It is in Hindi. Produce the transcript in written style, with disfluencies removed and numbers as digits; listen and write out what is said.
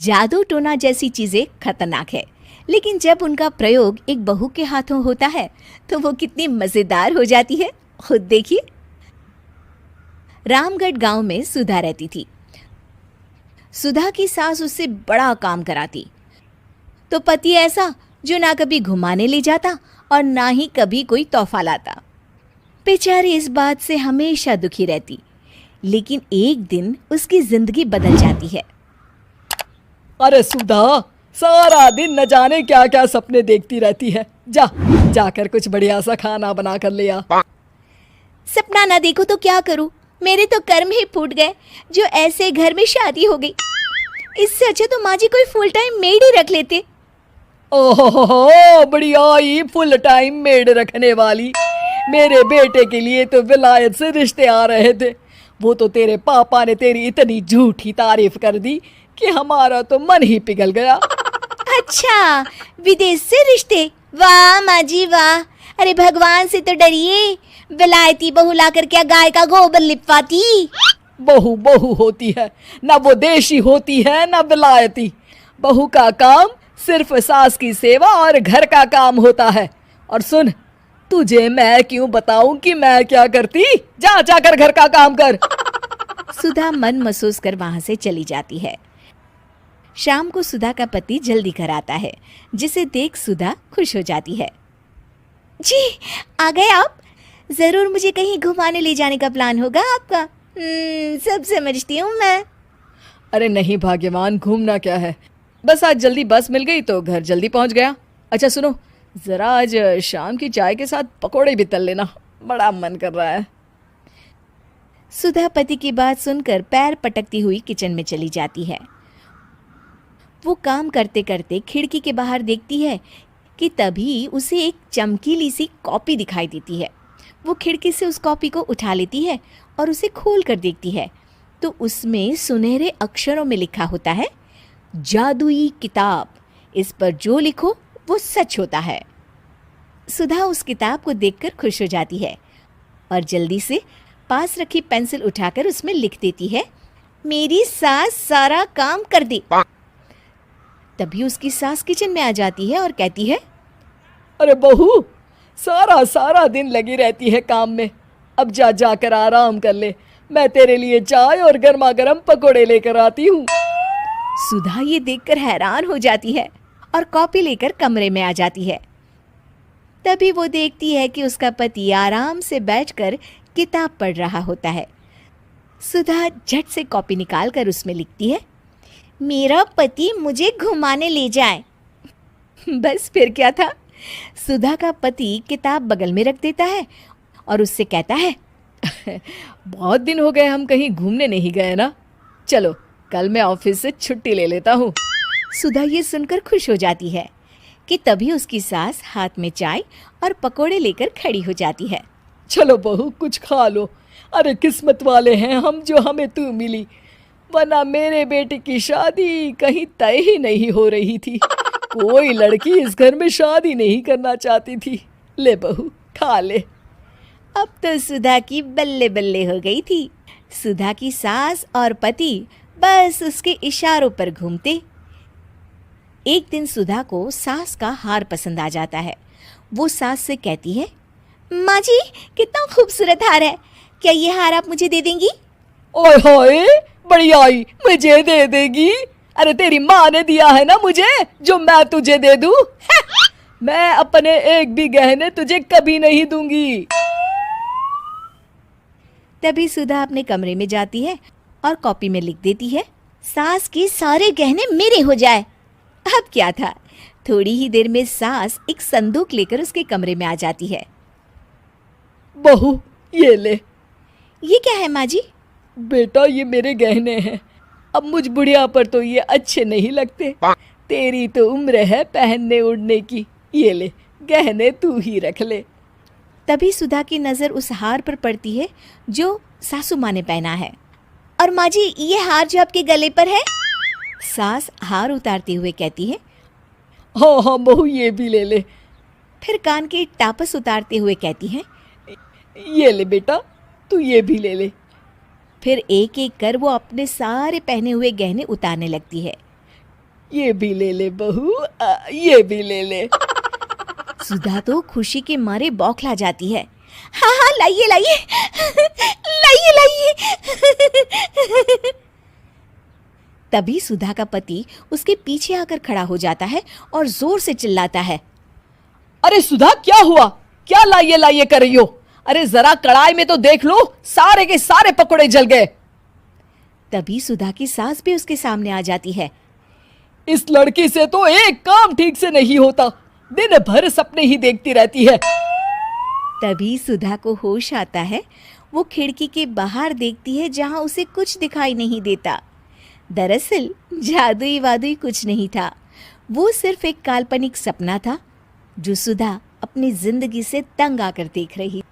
जादू टोना जैसी चीजें खतरनाक है, लेकिन जब उनका प्रयोग एक बहू के हाथों होता है तो वो कितनी मजेदार हो जाती है, खुद देखिए। रामगढ़ गांव में सुधा रहती थी। सुधा की सास उससे बड़ा काम कराती, तो पति ऐसा जो ना कभी घुमाने ले जाता और ना ही कभी कोई तोहफा लाता। बेचारी इस बात से हमेशा दुखी रहती, लेकिन एक दिन उसकी जिंदगी बदल जाती है। अरे सुधा, सारा दिन न जाने क्या क्या सपने देखती रहती है। जाकर कुछ बढ़िया सा खाना बना कर ले आ। सपना ना देखो तो क्या करूं, मेरे तो कर्म ही फूट गए जो ऐसे घर में शादी हो गई। इससे अच्छा तो माँ जी कोई फुल टाइम मेड ही रख लेते। ओहो, बढ़िया ही फुल टाइम मेड रखने वाली। मेरे बेटे के लिए तो विलायत से रिश्ते आ रहे थे। वो तो तेरे पापा ने तेरी इतनी झूठी तारीफ कर दी कि हमारा तो मन ही पिघल गया। अच्छा, विदेश से रिश्ते? वाह माँ जी वाह। अरे भगवान से तो डरिए, विलायती बहू लाकर क्या गाय का गोबर लिपवाती। बहू बहू होती है, ना वो देशी होती है ना विलायती। बहू का काम सिर्फ सास की सेवा और घर का काम होता है। और सुन, तुझे मैं क्यों बताऊं कि मैं क्या करती? जा जाकर घर का काम कर। सुधा मन महसूस कर वहां से चली जाती है। शाम को सुधा का पति जल्दी घर आता है, जिसे देख सुधा खुश हो जाती है। जी, आ गए आप? जरूर मुझे कहीं घुमाने ले जाने का प्लान होगा आपका। सब समझती हूँ मैं। अरे नहीं भाग्यवान, घूमना क्या है, बस आज जल्दी बस मिल गई तो घर जल्दी पहुंच गया। अच्छा सुनो, जरा आज शाम की चाय के साथ पकोड़े भी तल लेना, बड़ा मन कर रहा है। सुधा पति की बात सुनकर पैर पटकती हुई किचन में चली जाती है। वो काम करते करते खिड़की के बाहर देखती है कि तभी उसे एक चमकीली सी कॉपी दिखाई देती है। वो खिड़की से उस कॉपी को उठा लेती है और उसे खोल कर देखती है तो उसमें सुनहरे अक्षरों में लिखा होता है, जादुई किताब, इस पर जो लिखो वो सच होता है। सुधा उस किताब को देखकर खुश हो जाती है और जल्दी से पास रखी पेंसिल उठाकर उसमें लिख देती है, मेरी सास सारा काम कर दे। तभी उसकी सास किचन में आ जाती है और कहती है, अरे बहू, सारा सारा दिन लगी रहती है काम में, अब जा जाकर आराम कर ले। मैं तेरे लिए चाय और गर्मा गर्म पकोड़े लेकर आती हूँ। सुधा ये देखकर हैरान हो जाती है और कॉपी लेकर कमरे में आ जाती है। तभी वो देखती है कि उसका पति आराम से बैठकर किताब पढ़ रहा होता है। सुधा झट से कॉपी निकालकर उसमें लिखती है, मेरा पति मुझे घुमाने ले जाए। बस फिर क्या था, सुधा का पति किताब बगल में रख देता है और उससे कहता है, बहुत दिन हो गए हम कहीं घूमने नहीं गए ना, चलो कल मैं ऑफिस से छुट्टी ले लेता हूँ। सुधा ये सुनकर खुश हो जाती है कि तभी उसकी सास हाथ में चाय और पकोड़े लेकर खड़ी हो जाती है। चलो बहू, कुछ खा लो। अरे किस्मत वाले हैं हम जो हमें तू मिली, वरना मेरे बेटे की शादी कहीं तय ही नहीं हो रही थी। कोई लड़की इस घर में शादी नहीं करना चाहती थी। ले बहू, खा ले। अब तो सुधा की बल्ले बल्ले हो गई थी। सुधा की सास और पति बस उसके इशारों पर घूमते। एक दिन सुधा को सास का हार पसंद आ जाता है। वो सास से कहती है, माँ जी कितना खूबसूरत हार है, क्या ये हार आप मुझे दे देंगी? ओए होए, बढ़िया ही, मुझे दे देगी? अरे तेरी माँ ने दिया है ना मुझे, जो मैं तुझे दे दूं? मैं अपने एक भी गहने तुझे कभी नहीं दूंगी। तभी सुधा अपने कमरे में जाती है और कॉपी में लिख देती है, सास के सारे गहने मेरे हो जाए। अब क्या था, थोड़ी ही देर में सास एक संदूक लेकर उसके कमरे में आ जाती है। बहू ये ले। ये क्या है माँ जी? बेटा ये मेरे गहने हैं, अब मुझ बुढ़िया पर तो ये अच्छे नहीं लगते। तेरी तो उम्र है पहनने उड़ने की, ये ले गहने तू ही रख ले। तभी सुधा की नज़र उस हार पर पड़ती है जो सासू माँ ने पहना है। और माँ जी ये हार जो आपके गले पर है? सास हार उतारते हुए कहती है, हाँ हाँ बहू ये भी ले ले। फिर कान के टापस उतारते हुए कहती है, ये ले बेटा, तू ये भी ले ले। फिर एक एक कर वो अपने सारे पहने हुए गहने उतारने लगती है। ये भी ले ले बहू, ये भी ले ले। सुधा तो खुशी के मारे बौखला जाती है। हाँ हाँ, लाइए लाइए, लाइए लाइए। तभी सुधा का पति उसके पीछे आकर खड़ा हो जाता है और जोर से चिल्लाता है। अरे सुधा, क्या हुआ? क्या लाइए लाइए कर रही हो? अरे जरा कढ़ाई में तो देख लो, सारे के सारे पकोड़े जल गए। तभी सुधा की सास भी उसके सामने आ जाती है। इस लड़की से तो एक काम ठीक से नहीं होता, दिन भर सपने ही देखती रहती है। तभी सुधा को होश आता है। वो खिड़की के बाहर देखती है जहां उसे कुछ दिखाई नहीं देता। दरअसल जादुई वादुई कुछ नहीं था, वो सिर्फ एक काल्पनिक सपना था जो सुधा अपनी जिंदगी से तंग आकर देख रही।